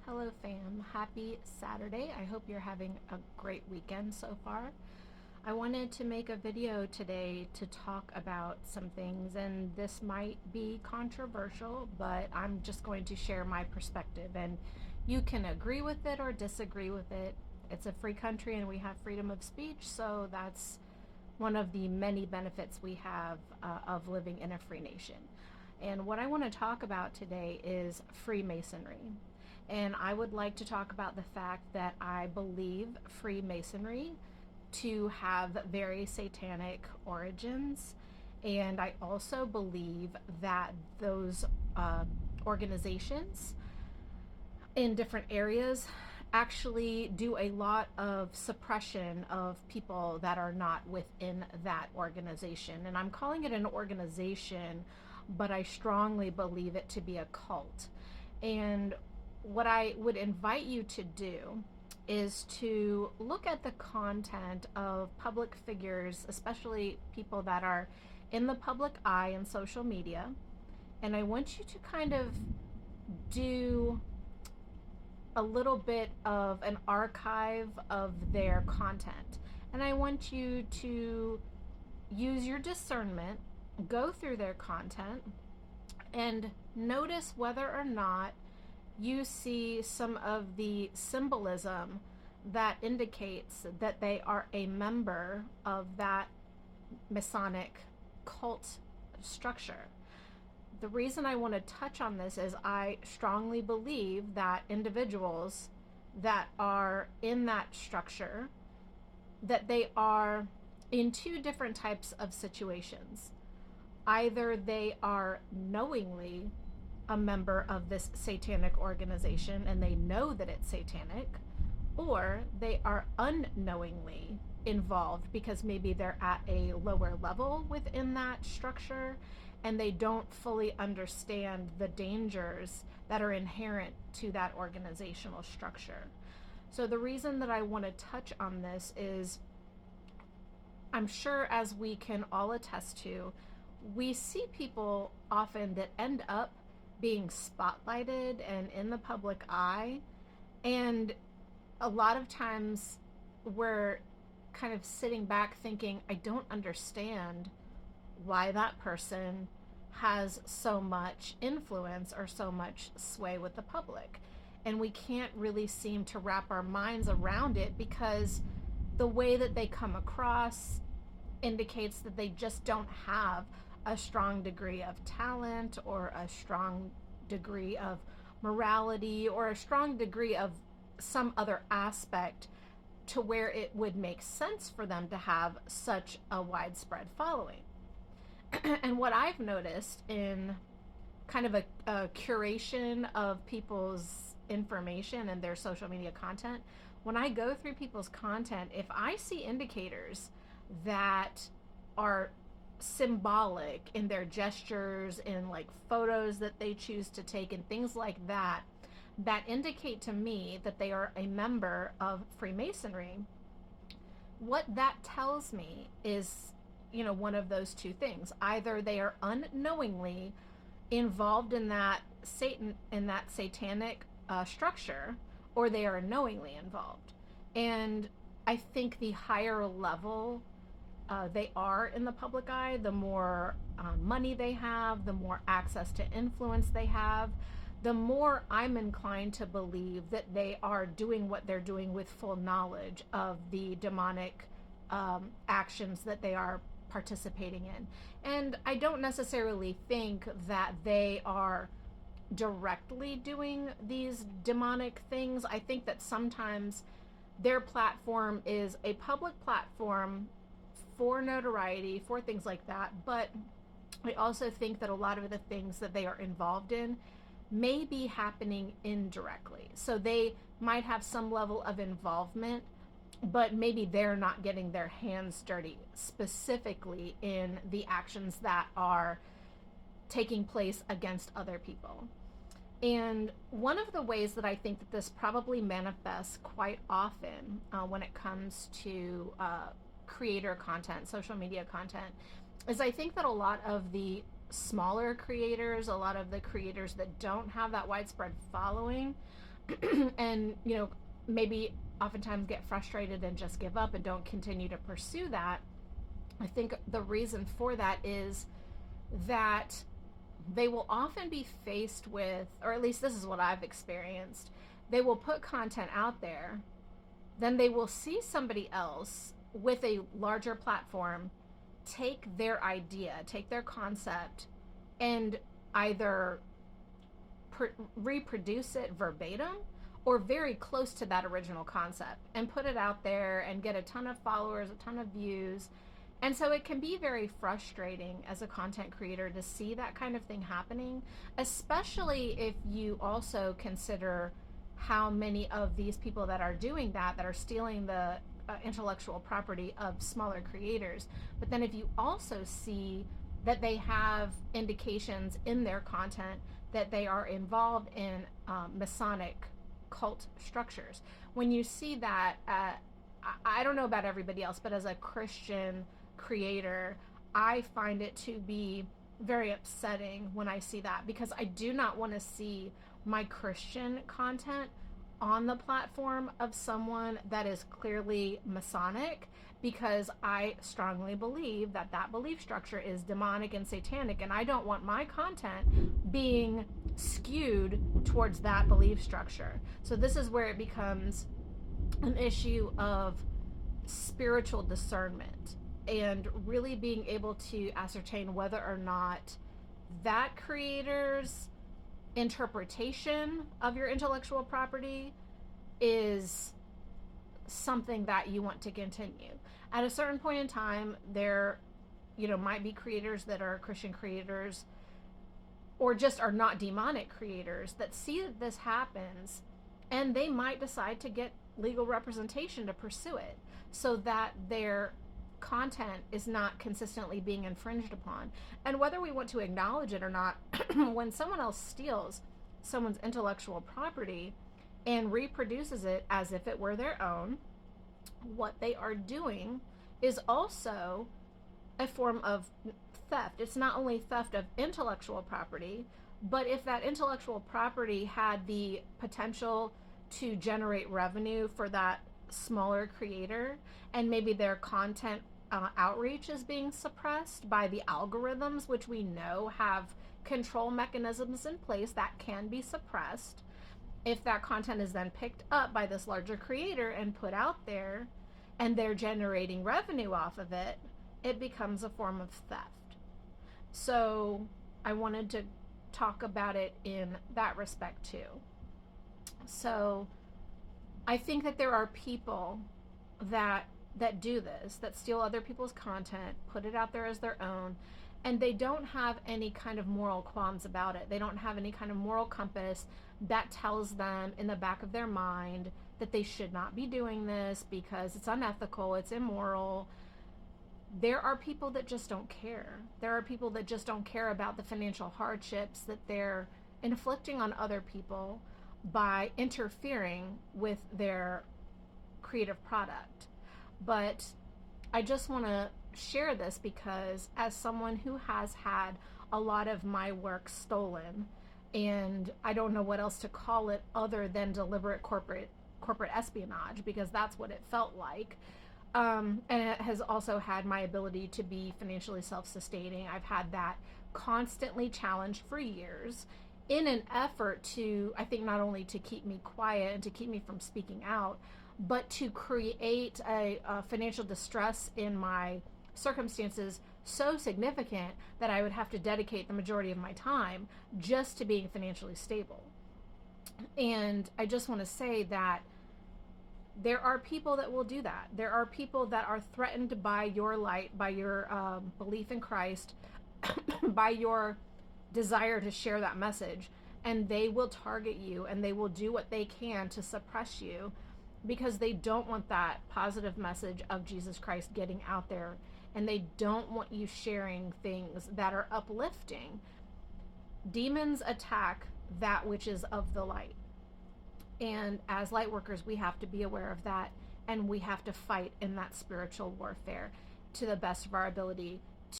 Hello, fam. Happy Saturday. I hope you're having a great weekend so far. I wanted to make a video today to talk about some things, and this might be controversial, but I'm just going to share my perspective, and you can agree with it or disagree with it. It's a free country and we have freedom of speech, so that's one of the many benefits we have of living in a free nation. And what I want to talk about today is Freemasonry. And I would like to talk about the fact that I believe Freemasonry to have very satanic origins. And I also believe that those organizations in different areas actually do a lot of suppression of people that are not within that organization. And I'm calling it an organization, but I strongly believe it to be a cult. And what I would invite you to do is to look at the content of public figures, especially people that are in the public eye and social media. And I want you to kind of do a little bit of an archive of their content. And I want you to use your discernment, go through their content, and notice whether or not you see some of the symbolism that indicates that they are a member of that Masonic cult structure. The reason I want to touch on this is I strongly believe that individuals that are in that structure, that they are in two different types of situations. Either they are knowingly a member of this satanic organization and they know that it's satanic, or they are unknowingly involved because maybe they're at a lower level within that structure and they don't fully understand the dangers that are inherent to that organizational structure. So the reason that I want to touch on this is I'm sure, as we can all attest to, we see people often that end up being spotlighted and in the public eye, and a lot of times we're kind of sitting back thinking, I don't understand why that person has so much influence or so much sway with the public. And we can't really seem to wrap our minds around it because the way that they come across indicates that they just don't have a strong degree of talent or a strong degree of morality or a strong degree of some other aspect to where it would make sense for them to have such a widespread following. And what I've noticed in kind of a curation of people's information and their social media content, when I go through people's content, if I see indicators that are symbolic in their gestures, in like photos that they choose to take and things like that, that indicate to me that they are a member of Freemasonry, what that tells me is, one of those two things. Either they are unknowingly involved in that satanic structure, or they are knowingly involved. And I think the higher level they are in the public eye, the more money they have, the more access to influence they have, the more I'm inclined to believe that they are doing what they're doing with full knowledge of the demonic actions that they are participating in. And I don't necessarily think that they are directly doing these demonic things. I think that sometimes their platform is a public platform for notoriety, for things like that. But I also think that a lot of the things that they are involved in may be happening indirectly. So they might have some level of involvement, but maybe they're not getting their hands dirty specifically in the actions that are taking place against other people. And one of the ways that I think that this probably manifests quite often when it comes to creator content, social media content, is I think that a lot of the smaller creators, a lot of the creators that don't have that widespread following, and, maybe oftentimes get frustrated and just give up and don't continue to pursue that. I think the reason for that is that they will often be faced with, or at least this is what I've experienced, they will put content out there, then they will see somebody else with a larger platform take their idea, take their concept, and either reproduce it verbatim or very close to that original concept and put it out there and get a ton of followers, a ton of views. And so it can be very frustrating as a content creator to see that kind of thing happening, especially if you also consider how many of these people that are doing that are stealing the intellectual property of smaller creators. But then if you also see that they have indications in their content that they are involved in Masonic cult structures. When you see that, I don't know about everybody else, but as a Christian creator, I find it to be very upsetting when I see that, because I do not want to see my Christian content on the platform of someone that is clearly Masonic, because I strongly believe that that belief structure is demonic and satanic, and I don't want my content being skewed towards that belief structure. So this is where it becomes an issue of spiritual discernment and really being able to ascertain whether or not that creator's interpretation of your intellectual property is something that you want to continue. At a certain point in time, there might be creators that are Christian creators or just are not demonic creators that see that this happens, and they might decide to get legal representation to pursue it so that their content is not consistently being infringed upon. And whether we want to acknowledge it or not, when someone else steals someone's intellectual property and reproduces it as if it were their own, what they are doing is also a form of theft. It's not only theft of intellectual property, but if that intellectual property had the potential to generate revenue for that smaller creator, and maybe their content outreach is being suppressed by the algorithms, which we know have control mechanisms in place that can be suppressed. If that content is then picked up by this larger creator and put out there, and they're generating revenue off of it, it becomes a form of theft. So I wanted to talk about it in that respect too. So I think that there are people that do this, that steal other people's content, put it out there as their own, and they don't have any kind of moral qualms about it. They don't have any kind of moral compass that tells them in the back of their mind that they should not be doing this because it's unethical, it's immoral. There are people that just don't care. There are people that just don't care about the financial hardships that they're inflicting on other people by interfering with their creative product. But I just want to share this because as someone who has had a lot of my work stolen, and I don't know what else to call it other than deliberate corporate espionage, because that's what it felt like. And it has also had my ability to be financially self-sustaining. I've had that constantly challenged for years in an effort to, I think, not only to keep me quiet and to keep me from speaking out, but to create a financial distress in my circumstances so significant that I would have to dedicate the majority of my time just to being financially stable. And I just want to say that there are people that will do that. There are people that are threatened by your light, by your belief in Christ, by your desire to share that message, and they will target you and they will do what they can to suppress you because they don't want that positive message of Jesus Christ getting out there, and they don't want you sharing things that are uplifting. Demons attack that which is of the light. And as light workers, we have to be aware of that, and we have to fight in that spiritual warfare to the best of our ability